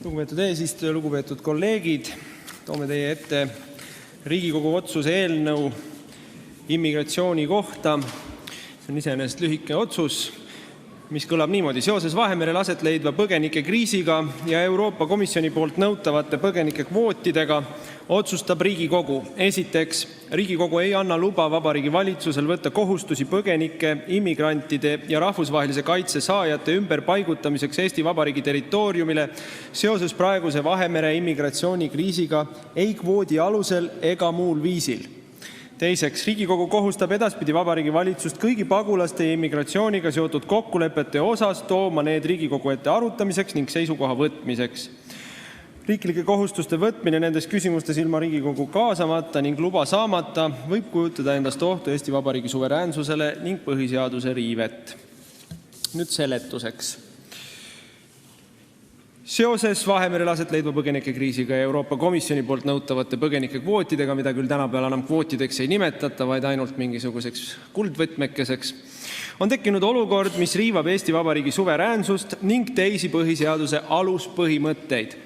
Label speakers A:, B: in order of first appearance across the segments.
A: Lugupeetud eesistuja, lugupeetud kolleegid, toome teie ette Riigikogu otsuse eelnõu immigratsiooni kohta. See on iseenesest lühike otsus, mis kõlab niimoodi. Seoses Vahemerel aset leidva põgenike kriisiga ja Euroopa Komisjoni poolt nõutavate põgenike kvootidega otsustab Riigikogu. Esiteks, Riigikogu ei anna luba Vabariigi Valitsusel võtta kohustusi põgenike, immigrantide ja rahvusvahelise kaitse saajate ümberpaigutamiseks Eesti Vabariigi territooriumile seoses praeguse Vahemere immigratsioonikriisiga ei kvoodi alusel ega muul viisil. Teiseks, Riigikogu kohustab edaspidi Vabariigi Valitsust kõigi pagulaste ja immigratsiooniga seotud kokkulepete osas tooma need Riigikogu ette arutamiseks ning seisukoha võtmiseks. Riiklike kohustuste võtmine nendes küsimustes ilma Riigikogu kaasamata ning luba saamata võib kujutada endast ohtu Eesti Vabariigi suveräänsusele ning põhiseaduse riivet. Nüüd seletuseks. Seoses Vahemerel aset leidva põgenike kriisiga ja Euroopa Komisjoni poolt nõutavate põgenike kvootidega, mida küll tänapäeval enam kvootideks ei nimetata, vaid ainult mingisuguseks kuldvõtmekeseks, on tekkinud olukord, mis riivab Eesti Vabariigi suveräänsust ning teisi põhiseaduse aluspõhimõtteid.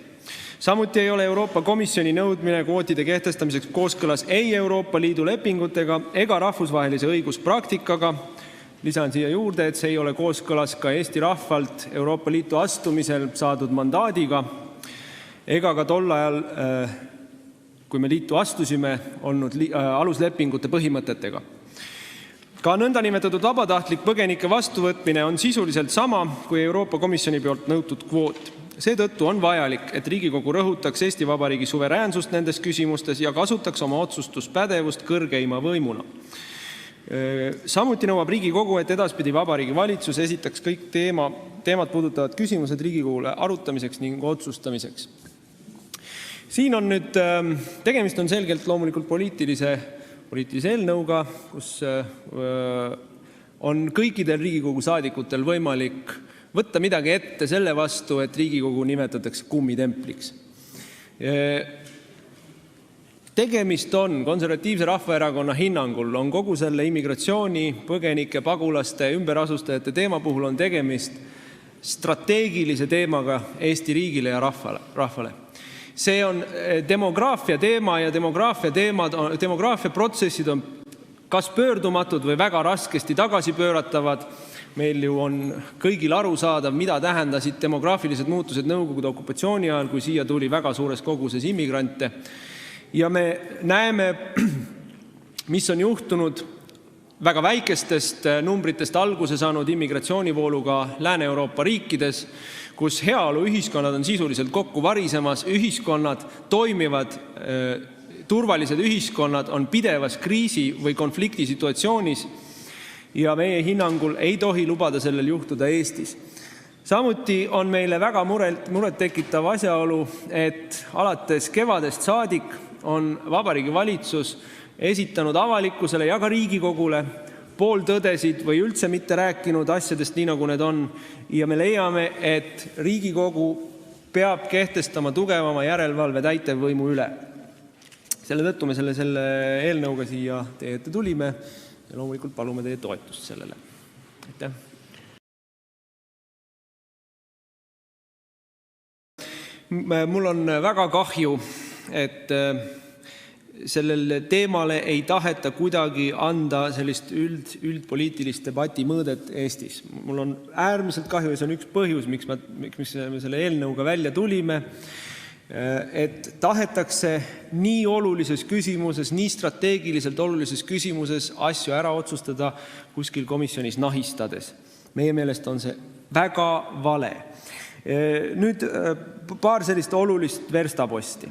A: Samuti ei ole Euroopa Komisjoni nõudmine kvootide kehtestamiseks kooskõlas ei Euroopa Liidu lepingutega ega rahvusvahelise õiguspraktikaga. Lisan siia juurde, et see ei ole kooskõlas ka Eesti rahvalt Euroopa Liitu astumisel saadud mandaadiga ega ka tol ajal, kui me liitu astusime, olnud aluslepingute põhimõtetega. Ka nõndanimetatud vabatahtlik põgenike vastuvõtmine on sisuliselt sama kui Euroopa Komisjoni poolt nõutud kvoot. Seetõttu on vajalik, et Riigikogu rõhutaks Eesti Vabariigi suveräänsust nendes küsimustes ja kasutaks oma otsustuspädevust kõrgeima võimuna. Samuti nõuab Riigikogu, et edaspidi Vabariigi Valitsus esitaks kõik teemat puudutavad küsimused Riigikogule arutamiseks ning otsustamiseks. Siin on nüüd, tegemist on selgelt loomulikult poliitilise eelnõuga, kus on kõikidel Riigikogu saadikutel võimalik võtta midagi ette selle vastu, et Riigikogu nimetatakse kummitempliks. Tegemist on Konservatiivse Rahvaerakonna hinnangul on kogu selle immigratsiooni, põgenike, pagulaste, ümberasustajate teema puhul on tegemist strateegilise teemaga Eesti riigile ja rahvale. See on demograafia teema ja demograafia protsessid on kas pöördumatud või väga raskesti tagasipööratavad. Meil ju on kõigil arusaadav, mida tähendasid demograafilised muutused Nõukogude okupatsiooni ajal, kui siia tuli väga suures koguses immigrante. Ja me näeme, mis on juhtunud väga väikestest numbritest alguse saanud immigratsioonivooluga Lääne-Euroopa riikides, kus heaoluühiskonnad on sisuliselt kokku varisemas, ühiskonnad toimivad, turvalised ühiskonnad on pidevas kriisi või konflikti situatsioonis ja meie hinnangul ei tohi lubada sellel juhtuda Eestis. Samuti on meile väga muret tekitav asjaolu, et alates kevadest saadik on Vabariigi Valitsus esitanud avalikkusele ja ka Riigikogule pooltõdesid või üldse mitte rääkinud asjadest nii, nagu need on. Ja me leiame, et Riigikogu peab kehtestama tugevama järelevalve täitevvõimu üle. Selle tõttu me selle eelnõuga siia teie ette tulime ja loomulikult palume teie toetust sellele. Aitäh! Mul on väga kahju, et sellele teemale ei taheta kuidagi anda sellist üldpoliitilist debati mõõdet Eestis. Mul on äärmiselt kahju ja see on üks põhjus, miks me selle eelnõuga välja tulime, et tahetakse nii olulises küsimuses, nii strateegiliselt olulises küsimuses asju ära otsustada kuskil komisjonis nahistades. Meie meelest on see väga vale. Nüüd paar sellist olulist verstaposti.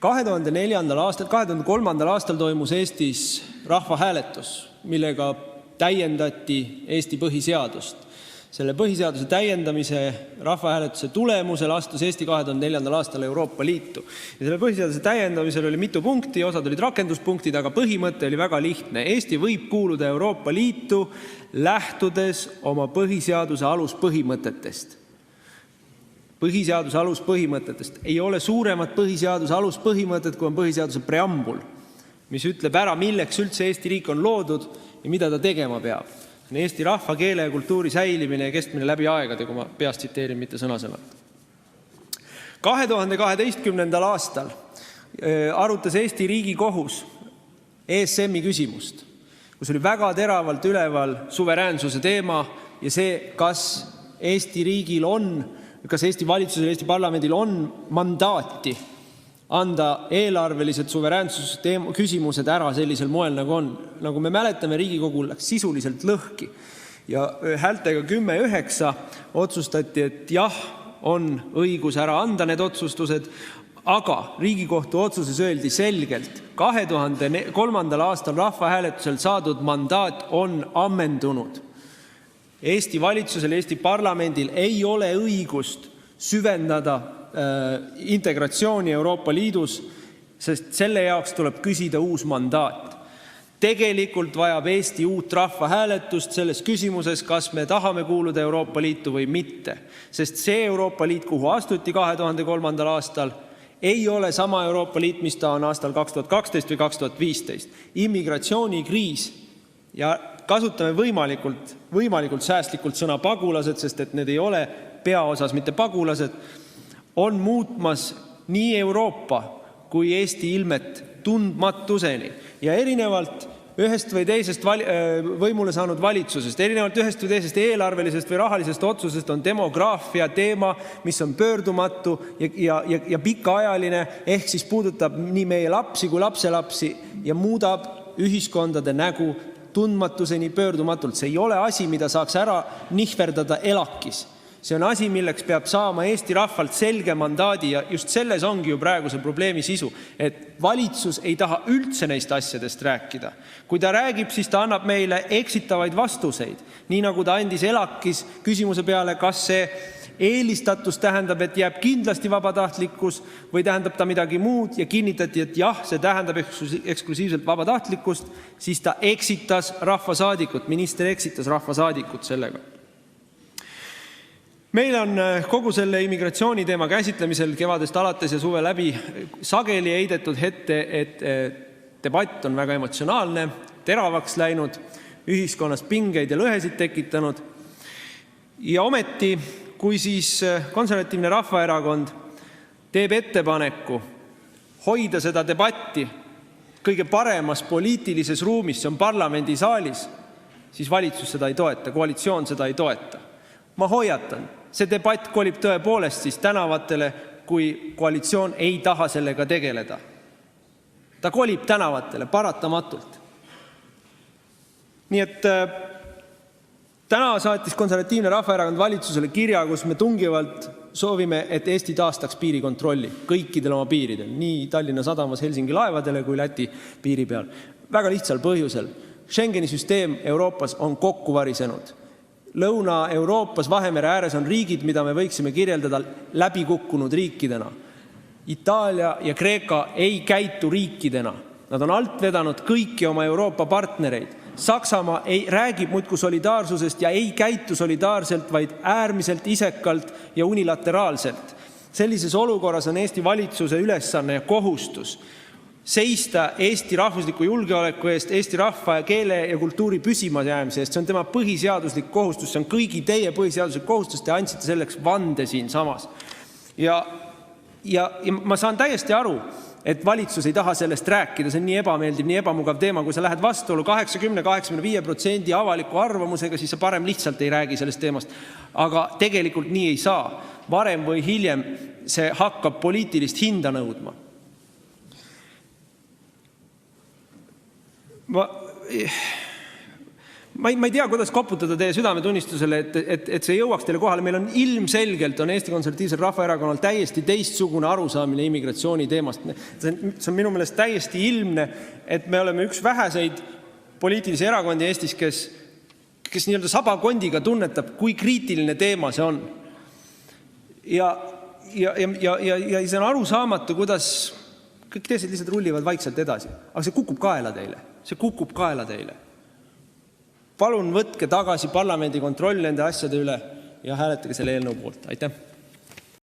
A: 2003. aastal toimus Eestis rahvahääletus, millega täiendati Eesti põhiseadust. Selle põhiseaduse täiendamise rahvahääletuse tulemusel astus Eesti 2004. aastal Euroopa Liitu. Ja selle põhiseaduse täiendamisel oli mitu punkti, osad olid rakenduspunktid, aga põhimõte oli väga lihtne. Eesti võib kuuluda Euroopa Liitu lähtudes oma põhiseaduse aluspõhimõtetest. Põhiseaduse aluspõhimõtetest. Ei ole suuremat põhiseaduse aluspõhimõtet, kui on põhiseaduse preambul, mis ütleb ära, milleks üldse Eesti riik on loodud ja mida ta tegema peab. Eesti rahva, keele ja kultuuri säilimine ja kestmine läbi aegade, kui ma peast tsiteerin, mitte sõna-sõnalt. 2012. aastal arutas Eesti Riigikohus ESM-i küsimust, kus oli väga teravalt üleval suveräänsuse teema ja see, kas Eesti valitsusel, Eesti parlamendil on mandaati anda eelarvelised suveräänsuse küsimused ära sellisel moel, nagu on. Nagu me mäletame, Riigikogu läks sisuliselt lõhki ja häältega 10-9 otsustati, et jah, on õigus ära anda need otsustused, aga Riigikohtu otsuses öeldi selgelt, 2003. aastal rahvahääletusel saadud mandaat on ammendunud. Eesti valitsusel, Eesti parlamendil ei ole õigust süvendada integratsiooni Euroopa Liidus, sest selle jaoks tuleb küsida uus mandaat. Tegelikult vajab Eesti uut rahvahääletust selles küsimuses, kas me tahame kuuluda Euroopa Liitu või mitte. Sest see Euroopa Liit, kuhu astuti 2003. aastal, ei ole sama Euroopa Liit, mis ta on aastal 2012 või 2015. Immigratsioonikriis ja kasutame võimalikult säästlikult sõna pagulased, sest et need ei ole peaosas mitte pagulased, on muutmas nii Euroopa kui Eesti ilmet tundmatuseni. Ja erinevalt ühest või teisest võimule saanud valitsusest, erinevalt ühest või teisest eelarvelisest või rahalisest otsusest on demograafia teema, mis on pöördumatu ja pikaajaline, ehk siis puudutab nii meie lapsi kui lapselapsi ja muudab ühiskondade nägu tundmatuseni pöördumatult. See ei ole asi, mida saaks ära nihverdada elakis. See on asi, milleks peab saama Eesti rahvalt selge mandaadi ja just selles ongi ju praeguse probleemi sisu, et valitsus ei taha üldse neist asjadest rääkida. Kui ta räägib, siis ta annab meile eksitavaid vastuseid, nii nagu ta andis elakis küsimuse peale, kas see eelistatus tähendab, et jääb kindlasti vabatahtlikkus või tähendab ta midagi muud ja kinnitati, et jah, see tähendab eksklusiivselt vabatahtlikkust, siis ta eksitas rahvasaadikut, minister eksitas rahvasaadikut sellega. Meil on kogu selle immigratsiooniteema käsitlemisel kevadest alates ja suve läbi sageli heidetud ette, et debatt on väga emotsionaalne, teravaks läinud, ühiskonnas pingeid ja lõhesid tekitanud. Ja ometi, kui siis Konservatiivne Rahvaerakond teeb ettepaneku hoida seda debatti kõige paremas poliitilises ruumis, see on parlamendisaalis, siis valitsus seda ei toeta, koalitsioon seda ei toeta. Ma hoiatan, see debatt kolib tõepoolest siis tänavatele, kui koalitsioon ei taha sellega tegeleda. Ta kolib tänavatele paratamatult. Nii et täna saatis Konservatiivne Rahvaerakond valitsusele kirja, kus me tungivalt soovime, et Eesti taastaks piirikontrolli kõikidel oma piiridel, nii Tallinna sadamas Helsingi laevadele kui Läti piiri peal. Väga lihtsal põhjusel. Schengeni süsteem Euroopas on kokku varisenud. Lõuna-Euroopas Vahemere ääres on riigid, mida me võiksime kirjeldada läbikukkunud riikidena. Itaalia ja Kreeka ei käitu riikidena. Nad on alt vedanud kõiki oma Euroopa partnereid. Saksamaa räägib muudkui solidaarsusest ja ei käitu solidaarselt, vaid äärmiselt isekalt ja unilateraalselt. Sellises olukorras on Eesti valitsuse ülesanne ja kohustus seista Eesti rahvusliku julgeoleku eest, Eesti rahva ja keele ja kultuuri püsima jäämise eest. See on tema põhiseaduslik kohustus, see on kõigi teie põhiseaduslik kohustus, te andsite selleks vande siin samas. Ja ma saan täiesti aru, et valitsus ei taha sellest rääkida, see on nii ebameeldiv, nii ebamugav teema, kui sa lähed vastuolu 80-85% avaliku arvamusega, siis sa parem lihtsalt ei räägi sellest teemast. Aga tegelikult nii ei saa. Varem või hiljem see hakkab poliitilist hinda nõudma. Ma ei tea, kuidas koputada teie südametunnistusele, et see jõuaks teile kohale. Meil on ilmselgelt on Eesti Konservatiivsel Rahvaerakonnal täiesti teistsugune arusaamine immigratsiooni teemast. See on minu meelest täiesti ilmne, et me oleme üks väheseid poliitilisi erakondi Eestis, kes nii-öelda sabakondiga tunnetab, kui kriitiline teema see on. Ja see on arusaamatu, kuidas kõik teised lihtsalt rullivad vaikselt edasi. Aga see kukub kaela teile. See kukub kaela teile. Palun võtke tagasi parlamendi kontroll nende asjade üle ja hääletage selle eelnõu poolt. Aitäh!